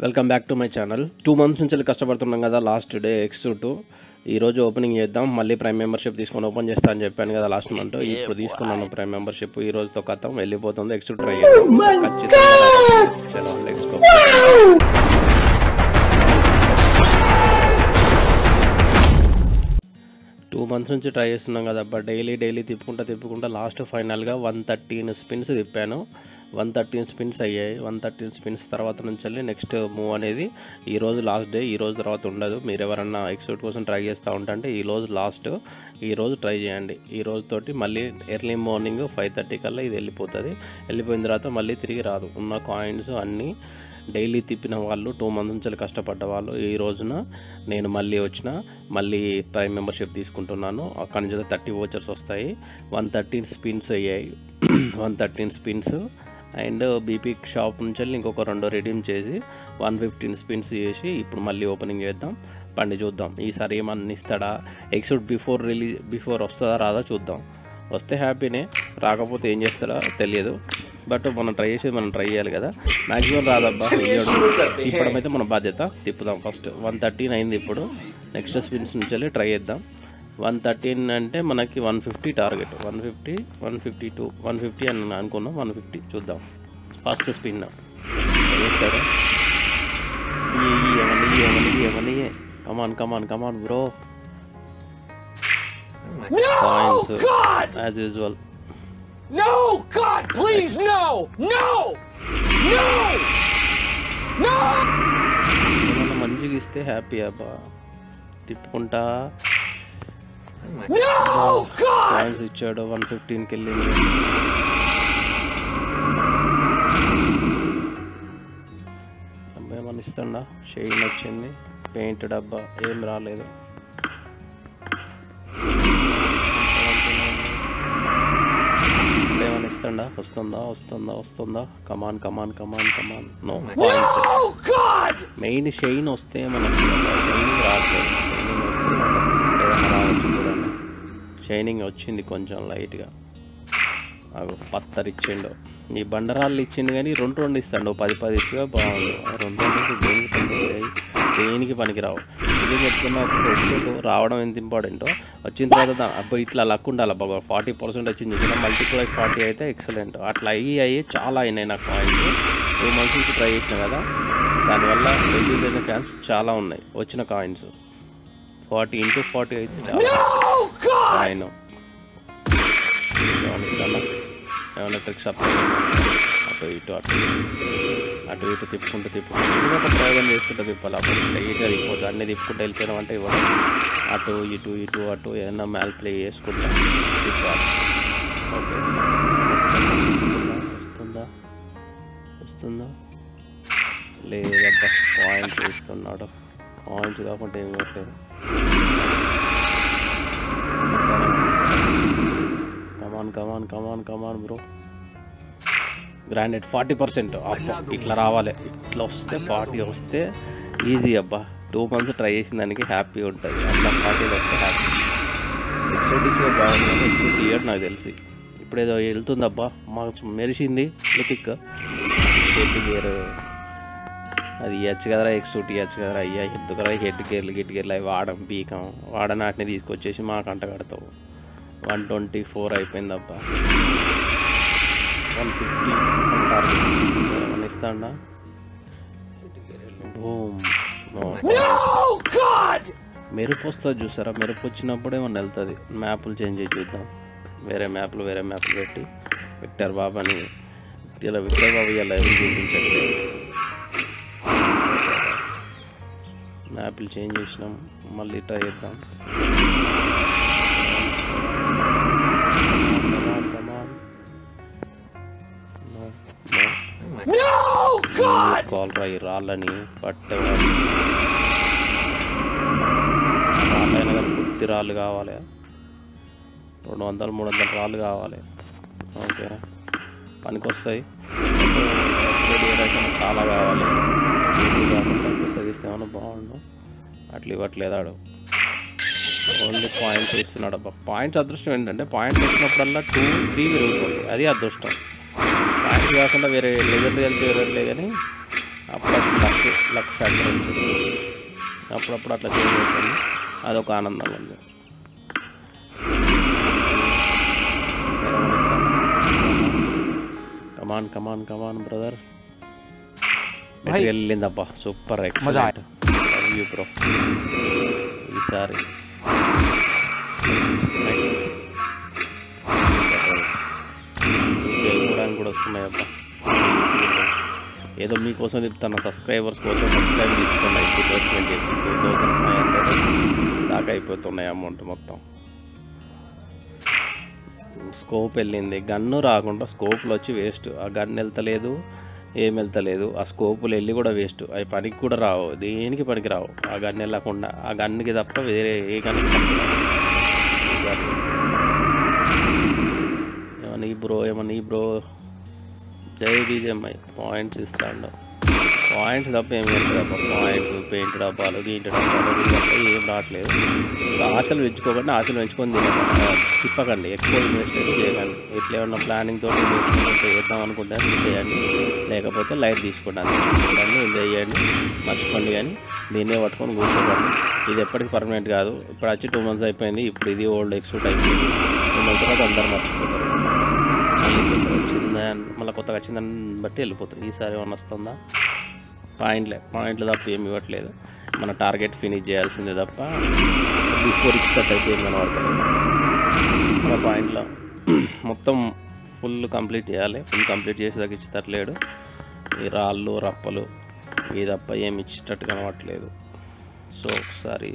Welcome back to my channel. 2 months నుంచి కష్టపడుతున్నాం కదా. లాస్ట్ డే X2 ఈరోజు ఓపెనింగ్ చేద్దాం. మళ్ళీ ప్రైమ్ మెంబర్షిప్ తీసుకొని ఓపెన్ చేస్తా అని చెప్పాను కదా లాస్ట్ మంత్. ఇప్పుడు తీసుకున్నాను ప్రైమ్ మెంబర్షిప్. ఈ రోజుతో కథం వెళ్ళిపోతుంది. X2 ట్రై చేద్దాం ఖచ్చితంగా. Let's go. 2 months నుంచి ట్రై చేస్తున్నాం కదా. బట్ డైలీ తిప్పుకుంటా లాస్ట్ ఫైనల్గా 113 స్పిన్స్ తిప్పాను. 113 స్పిన్స్ అయ్యాయి. 113 స్పిన్స్ తర్వాత నుంచి వెళ్ళి నెక్స్ట్ మూవ్ అనేది ఈరోజు లాస్ట్ డే. ఈ రోజు తర్వాత ఉండదు. మీరు ఎవరన్నా X2 కోసం ట్రై చేస్తూ ఉంటే ఈరోజు లాస్ట్. ఈరోజు ట్రై చేయండి. ఈ రోజుతోటి మళ్ళీ ఎర్లీ మార్నింగ్ 5:30 కల్లా ఇది వెళ్ళిపోతుంది. వెళ్ళిపోయిన తర్వాత మళ్ళీ తిరిగి రాదు. ఉన్న కాయిన్స్ అన్నీ డైలీ తిప్పిన వాళ్ళు 2 months నుంచి కష్టపడ్డ వాళ్ళు ఈ రోజున నేను మళ్ళీ ప్రైమ్ మెంబర్షిప్ తీసుకుంటున్నాను. అక్కడి నుంచి 30 వోచర్స్ వస్తాయి. 113 స్పిన్స్ అయ్యాయి. 113 స్పిన్స్ అండ్ బీపీ షాప్ నుంచి ఇంకొక 2 రిడీమ్ చేసి 115 స్పిన్స్ చేసి ఇప్పుడు మళ్ళీ ఓపెనింగ్ చేద్దాం. పండి చూద్దాం ఈసారి ఏమన్నా ఇస్తాడా. X2 బిఫోర్ వస్తుందా రాదా చూద్దాం. వస్తే హ్యాపీనే, రాకపోతే ఏం చేస్తారా తెలియదు. బట్ మనం ట్రై చేయాలి కదా. మ్యాక్సిమం రాదబ్బా. తిప్పడం అయితే మన బాధ్యత. తిప్పుదాం. ఫస్ట్ 113 అయింది. ఇప్పుడు నెక్స్ట్ స్పిన్స్ నుంచి వెళ్ళి ట్రై చేద్దాం. 113 అంటే మనకి 150 టార్గెట్. 150 152 150 అని అనుకున్నాం. 150 చూద్దాం. ఫస్ట్ స్పిన్ చేస్తాడు. కమాన్ bro. Coins as usual. No, God, please, no! మంచిగా ఇస్తే హ్యాపీ అబ్బా. తిప్పుకుంటా కాయిన్స్ ఇచ్చాడు. 115కి వెళ్ళింది. ఏమన్నా ఇస్తాడా. షైన్ వచ్చింది. పెయింట్ డబ్బా ఏం రాలేదు. ఏమన్నా ఇస్తాడా. వస్తుందా. Come on no. మెయిన్ షైన్ వస్తే మనకి షైనింగ్ రావట్లేదు. షైనింగ్ వచ్చింది కొంచెం లైట్గా. అవి పత్తర్ ఇచ్చిండు. ఈ బండరాళ్ళు ఇచ్చిండు కానీ 2 ఇస్తాడు. 10 ఇచ్చిగా బాగుంది. 2 దేనికి పనికిరావు. ఇది చెప్తున్నా. X2 రావడం ఎంత ఇంపార్టెంటో వచ్చిన తర్వాత అప్పుడు ఇట్లా లక్ ఉండాలి బాబా. 40% వచ్చింది. మల్టిప్లై 40 అయితే ఎక్సలెంట్. అట్లా అయ్యి చాలా అయినాయి నాకు కాయిన్స్. 2 months నుంచి ట్రై చేసిన కదా. దానివల్ల రెడ్యూస్ అయిన ఛాన్స్ చాలా ఉన్నాయి. వచ్చిన కాయిన్స్ 40 × 40 అయితే చాలా. ఆయన ఏమైనా ట్రిక్స్ అటు ఇటు తిప్పుకుంటూ ఒక ప్రయోగం చేసుకుంటూ తిప్పాలి. అప్పుడు స్ట్రైట్గా తిప్పొద్దు. అన్నీ తిప్పుకుంటూ వెళ్ళిపోయినాం అంటే ఇవ్వడం. అటు ఇటు ఏదైనా మ్యాల్ ప్లే చేసుకుంటా తిప్పాలి. ఓకే. వస్తుందా లేదబ్బా. కాయిన్స్ ఇస్తున్నాడు. కాయిన్స్ కాకుండా ఏమి ఇవ్వట్లేదు. కమాన్ బ్రో. గ్రాండెడ్ 40%. అబ్బా ఇట్లా రావాలి. ఇట్లా వస్తే 40 వస్తే ఈజీ అబ్బా. 2 months ట్రై చేసిన దానికి హ్యాపీ ఉంటుంది. అట్లా 40 వస్తే హ్యాపీ. X2 బాగుంది. X2 తీయడు నాకు తెలిసి. ఇప్పుడు ఏదో వెళ్తుందబ్బా. మాకు మెరిసింది. లిపిక్ హెడ్ గేర్ అది ఇవ్వచ్చు కదరా. X2 ఇవ్వచ్చు కదరా. అయ్యా ఎందుకరా హెడ్ గేర్లు అవి వాడని వాటిని తీసుకొచ్చేసి మాకు అంట కడతావు. 124 అయిపోయిందబ్బా. 150 ఏమన్నా ఇస్తాడా. మెరుపు వస్తుంది చూసారా. మెరుపు వచ్చినప్పుడు ఏమన్నా వెళ్తుంది. మ్యాప్లు చేంజ్ చేసి చూద్దాం. వేరే మ్యాప్లు పెట్టి విక్టర్ బాబాని ఇలా ఇలా ఎవరు చూపించట్లేదు. మ్యాప్లు చేంజ్ చేసినాం. మళ్ళీ ట్రై చేద్దాం. కాల్ రాళ్ళని పట్టేవాళ్ళు. రాళ్ళైనా కానీ కొద్ది రాళ్ళు కావాలి. 200-300 రాళ్ళు కావాలి. ఓకేనా పనికి వస్తాయి. చాలా కావాలి. తగ్గిస్తే ఏమన్నా బాగుండు. అట్లా ఇవ్వట్లేదాడు. ఓన్లీ పాయింట్స్ ఇస్తున్నాడు అబ్బా. పాయింట్స్ అదృష్టం ఏంటంటే పాయింట్స్ వచ్చినప్పుడల్లా 2-3 పెరుగుతుంది. అది అదృష్టం. పాయింట్స్ కాకుండా వేరే లెజెండ్ కలిపి వేరే కానీ అప్పుడప్పుడు లక్ ఫ్యాక్టర్ వచ్చేస్తుంది. అప్పుడప్పుడు అట్లా చేంజ్ అవుతుంది, అదొక ఆనందంగా ఉంది. Come on come on come on brother. Material వెళ్ళిందబ్బా, super excellent. Love you bro. ఈసారి నెక్స్ట్ చేయడానికి కూడా వస్తున్నాయబ్బా. ఏదో మీకోసం చెప్తాను, సబ్స్క్రైబర్స్ కోసం సబ్స్క్రైబ్ తీసుకున్నాయి. 2500 దాకా అయిపోతున్నాయి అమౌంట్ మొత్తం. స్కోప్ వెళ్ళింది, గన్ను రాకుండా స్కోప్లు వచ్చి వేస్ట్. ఆ గన్ వెళ్తలేదు, ఏం వెళ్తలేదు. ఆ స్కోపులు వెళ్ళి కూడా వేస్ట్, అవి పనికి కూడా రావు, దేనికి పనికి రావు. ఆ గన్ వెళ్ళకుండా ఆ గన్నుకి తప్ప వేరే ఏ గన్నుకి పనికి రావు. ఏమన్నా ఈ బ్రో జై బీజేఎంఐ పాయింట్స్ ఇస్తాడు. పాయింట్స్ తప్ప ఏం వెళ్తారు, పాయింట్స్ పెయింట్ డబ్బాలు గీంటి డబ్బాలు తప్ప ఏం రావట్లేదు. ఆశలు పెంచుకోకండి, ఆశలు పెంచుకొని తిప్పకండి, ఎక్కువ ఇన్వెస్ట్ అయితే చేయకండి. ఇట్లా ఏమన్నా ప్లానింగ్ తోటి చేద్దాం అనుకుంటే చేయండి, లేకపోతే లైట్ తీసుకోండి, అంతే ఎంజాయ్ చేయండి, మర్చిపోండి. కానీ దీన్నే పట్టుకొని కూర్చోకండి. ఇది ఎప్పటికీ పర్మనెంట్ కాదు. ఇప్పుడు వచ్చి 2 months అయిపోయింది, ఇప్పుడు ఇది ఓల్డ్ ఎక్స్క్యూట్ అయిపోయింది. 2 months తర్వాత అందరూ మర్చిపోతారు, మళ్ళీ కొత్తగా వచ్చిందని బట్టి వెళ్ళిపోతారు. ఈసారి ఏమన్నా వస్తుందా? పాయింట్లు తప్ప ఏమి ఇవ్వట్లేదు. మన టార్గెట్ ఫినిష్ చేయాల్సిందే తప్ప బిఫోర్ ఇచ్చినట్టయితే ఏం కనబడతలేదు. మన పాయింట్లో మొత్తం ఫుల్ కంప్లీట్ చేయాలి. ఫుల్ కంప్లీట్ చేసేదాకా ఇచ్చేటట్లేడు. ఈ రాళ్ళు రప్పలు ఇది తప్ప ఏమి ఇచ్చేటట్టు కనబడట్లేదు. సో ఒకసారి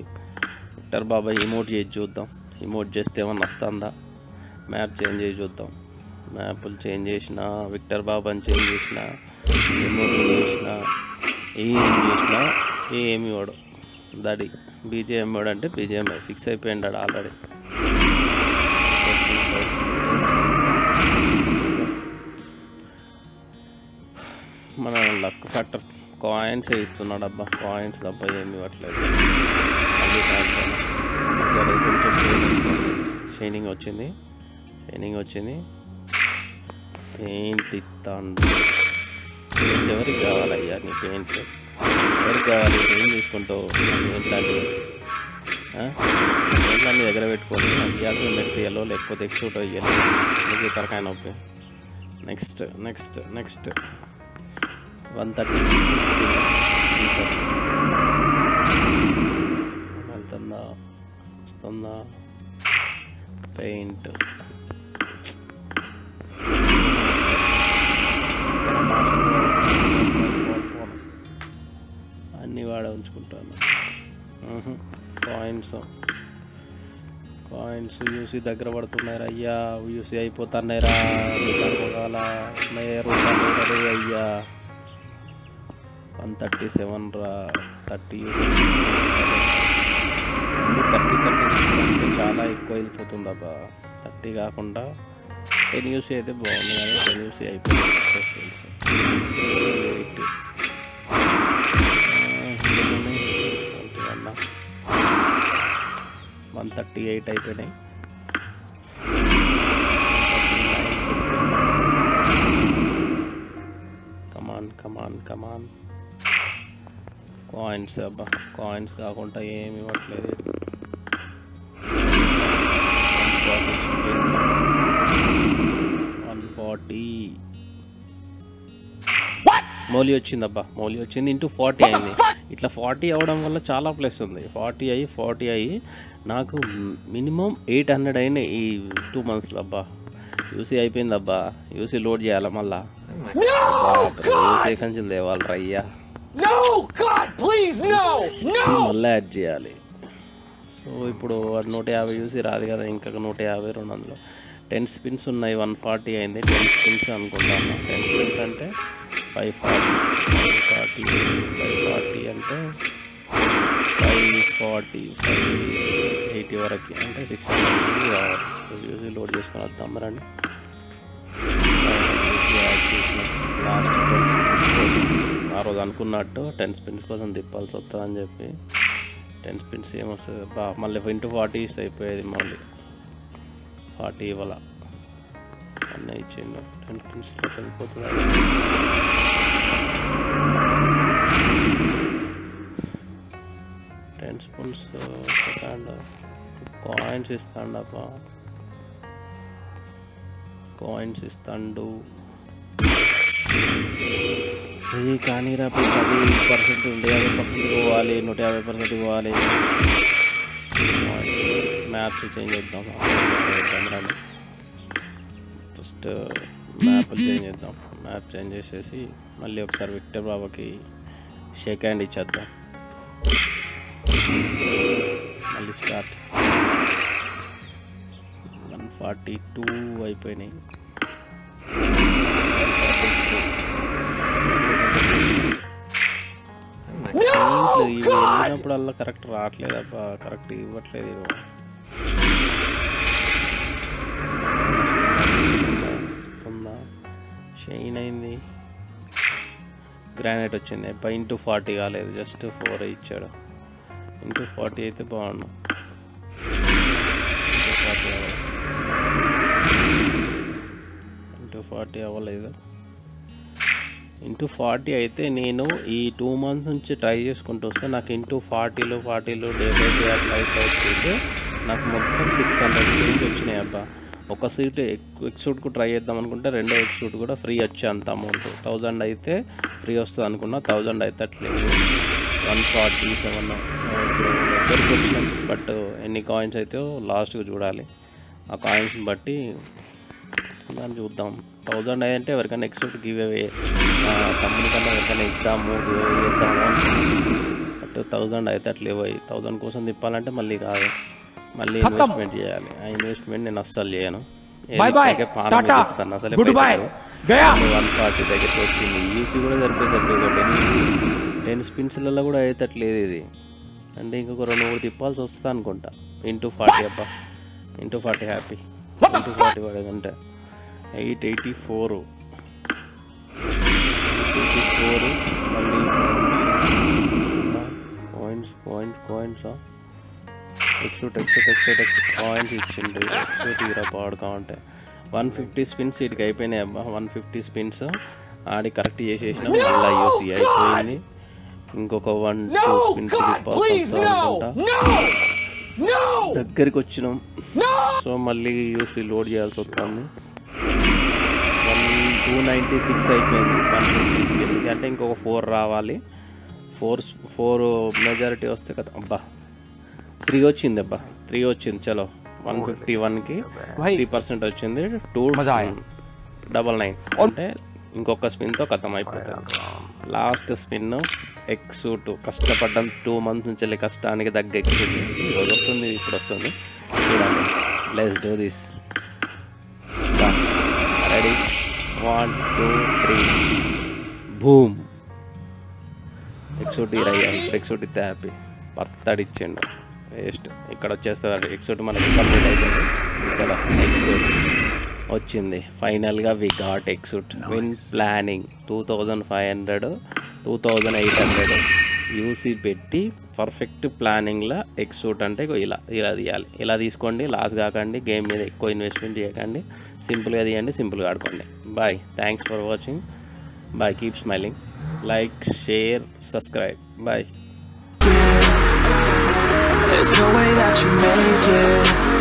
విక్టర్ బాబాయ్ ఇమోట్ చేసి చూద్దాం. ఇమోట్ చేస్తే ఏమన్నా వస్తుందా? మ్యాప్ చేంజ్ చేసి చూద్దాం. మ్యాప్లు చేంజ్ చేసిన, విక్టర్ బాబాని చేంజ్ చేసిన, ఇమోట్లు చేసిన, ఏమి వాడు దడి బీజేఎం వాడు అంటే బీజేఎంఐ ఫిక్స్ అయిపోయిండాడు ఆల్రెడీ. మన లక్ ఫ్యాక్టర్ కాయిన్స్ ఇస్తున్నాడు అబ్బా, కాయిన్స్ తప్ప ఏమి ఇవ్వట్లేదు. సరే కొంచెం షైనింగ్ వచ్చింది. పెయింట్ ఇస్తాను. పెయింట్ ఎవరికి కావాలయ్యా? నీ పెయింట్ ఎవరికి కావాలి? ఏం తీసుకుంటావు? పెయింట్లన్నీ దగ్గర పెట్టుకొని ఇవ్వాల్సిన మెటీరియల్ లేకపోతే ఎక్స్క్యూట్ అయ్యాలి. మీకు తరకాయ నొప్పి. నెక్స్ట్ 136 వెళ్తుందా వస్తుందా? పెయింట్ అన్నీ వాడ ఉంచుకుంటాను. కాయిన్స్ యూసీ దగ్గర పడుతున్నాయి అయ్యా, యూసీ అయిపోతున్నాయి రా. అయ్యా 137 రా. 30 అంటే చాలా ఎక్కువ వెళ్ళిపోతుంది అబ్బా. 30 కాకుండా 10 యూసీ అయితే బాగుంది, కానీ 10 యూసీ అయిపోయింది. 138 అయిపోయినాయి. కమాన్ కాయిన్స్ అబ్బా, కాయిన్స్ కాకుండా ఏమి ఇవ్వట్లేదు. 140 మౌలి వచ్చిందబ్బా, మౌలి వచ్చింది. ఇంటూ 40 అయింది. ఇట్లా 40 అవ్వడం వల్ల చాలా ప్లస్ ఉంది. 40 అయ్యి నాకు మినిమం 800 అయినాయి ఈ 2 monthsలో అబ్బా. యూసీ అయిపోయింది అబ్బా, యూసీ లోడ్ చేయాలి మళ్ళా. యూసీ కంచెలు తేవాలి రయ్యా, మళ్ళీ యాడ్ చేయాలి. సో ఇప్పుడు 150 యూసీ రాదు కదా, ఇంకా 150 200. 10 spins ఉన్నాయి. 140 అయింది. 10 spins అనుకుంటాను. 10 spins అంటే 540 అంటే 580 వరకు అంటే 600 యూసీ లోడ్ చేసుకొని వద్దాం రండి. లాస్ట్ 10 spins కోసం ఆ రోజు అనుకున్నట్టు 10 spins కోసం తిప్పాల్సి వస్తుందని చెప్పి 10 spins ఏమొస్తుంది బా, మళ్ళీ ఇంటూ 40 ఇస్తే అయిపోయేది. మళ్ళీ 40 ఇవ్వాల అన్నీ ఇచ్చిండు. 10 spins వెళ్ళిపోతుంది. ఇస్తాడు, కాయిన్స్ ఇస్తాడప్ప, కాయిన్స్ ఇస్తాడు. కానీ రా 10% 50% పోవాలి, 150% పోవాలి. మ్యాప్స్ చేంజ్ చేద్దాం. ఫస్ట్ మ్యాప్లు చేంజ్ చేద్దాం. మ్యాప్ చేంజ్ చేసేసి మళ్ళీ ఒకసారి విక్టర్ బాబాకి షేక్ హ్యాండ్ ఇచ్చేద్దాం. మళ్ళీ స్టార్ట్. 142 అయిపోయినాయి. ఇవి వెళ్ళినప్పుడల్లా కరెక్ట్ రావట్లేదబ్బా, కరెక్ట్ ఇవ్వట్లేదు. ఉందా షైన్ అయింది, గ్రానైట్ వచ్చింది. ఇంటూ 40 కాలేదు, జస్ట్ 4 ఇచ్చాడు. ఇంటూ 40 అయితే బాగుండు. ఇంటూ 40 అవ్వలేదు. ఇంటూ 40 అయితే నేను ఈ 2 months నుంచి ట్రై చేసుకుంటూ వస్తే నాకు ఇంటూ 40 డే బై డే అట్లా వచ్చేసి నాకు మొత్తం 600 చేంజ్ వచ్చినాయి అబ్బా. ఒక సీట్ ఎక్సూట్కు ట్రై చేద్దాం అనుకుంటే రెండో ఎక్సూట్ కూడా ఫ్రీ వచ్చే అంత అమౌంట్. 1000 అయితే ఫ్రీ వస్తుంది అనుకున్నా, 1000 అయితే అట్లేదు. 147 దగ్గరికి వచ్చినాం. బట్ ఎన్ని కాయిన్స్ అయితే లాస్ట్గా చూడాలి, ఆ కాయిన్స్ని బట్టి దాన్ని చూద్దాం. 1000 అయ్యంటే ఎవరికైనా ఎక్సూట్ గివ్ అవే తమ్ముని కన్నా ఎవరికైనా ఇద్దాము బట్ 1000 అయితే అట్లా ఇవ్వయి. 1000 కోసం తిప్పాలంటే మళ్ళీ కాదు, మళ్ళీ ఇన్వెస్ట్మెంట్ చేయాలి. ఆ ఇన్వెస్ట్మెంట్ నేను అస్సలు చేయను. తిప్పుతాను అసలు 140 దగ్గరికి వచ్చింది. యూసీ కూడా సరిపోతుంది. 10 స్పిన్స్లలో కూడా అయ్యేటట్లేదు ఇది. అంటే ఇంకొక 2-3 తిప్పాల్సి వస్తుంది అనుకుంటా. ఇంటూ 40 అబ్బా, ఇంటూ 40 హ్యాపీ. ఇంటూ 40 పడేదంటే 884 మళ్ళీ కాయిన్స్ ఎక్సూట్ కాయిన్స్ ఇచ్చిండ్రు. ఎక్సూట్ ఇరా పాడుకా ఉంటే 150 స్పిన్స్ వీటికి అయిపోయినాయి అబ్బా. 150 స్పిన్స్ ఆడి కరెక్ట్ చేసేసినాం. మళ్ళీ యూసీ అయిపోయింది. ఇంకొక 1-2 స్పిన్స్ అనుకుంటా దగ్గరికి వచ్చినాం. సో మళ్ళీ యూసీ లోడ్ చేయాల్సి వస్తుంది. 296 అయిపోయింది 150 స్పిన్కి. అంటే ఇంకొక 4 రావాలి. 4 మెజారిటీ వస్తే కదా. అబ్బా 3 వచ్చింది అబ్బా, 3 వచ్చింది. చలో 151కి 3% వచ్చింది. 299 అంటే ఇంకొక స్పిన్తో ఖతం అయిపోతుంది. Last spin X suit. కష్టపడ్డాం 2 months నుంచి వెళ్ళి కష్టానికి తగ్గ ఎక్సూట్ ఈరోజు వస్తుంది, ఇప్పుడు వస్తుంది. చూడండి, let's do this. Ready 1 2 3 boom. X suit ఇరయ్యా. ఇప్పుడు ఎక్సూట్ ఇస్తే హ్యాపీ. పర్తాడు ఇచ్చిండు, వేస్ట్. ఇక్కడ వచ్చేస్తుంది ఎక్సూట్ మనకి కంప్లీట్ అయిపోయింది. చలో ఎక్సూట్ వచ్చింది ఫైనల్గా. We got X suit. Win planning 2500 2800 UC పెట్టి పర్ఫెక్ట్ ప్లానింగ్లో ఎక్సూట్ అంటే ఇలా తీయాలి. ఇలా తీసుకోండి, లాస్ కాకండి. గేమ్ మీద ఎక్కువ ఇన్వెస్ట్మెంట్ చేయకండి. సింపుల్గా తీయండి, సింపుల్గా ఆడుకోండి. Bye, thanks for watching. Bye, keep smiling. Like, share, subscribe. Bye. There's no way that you make it.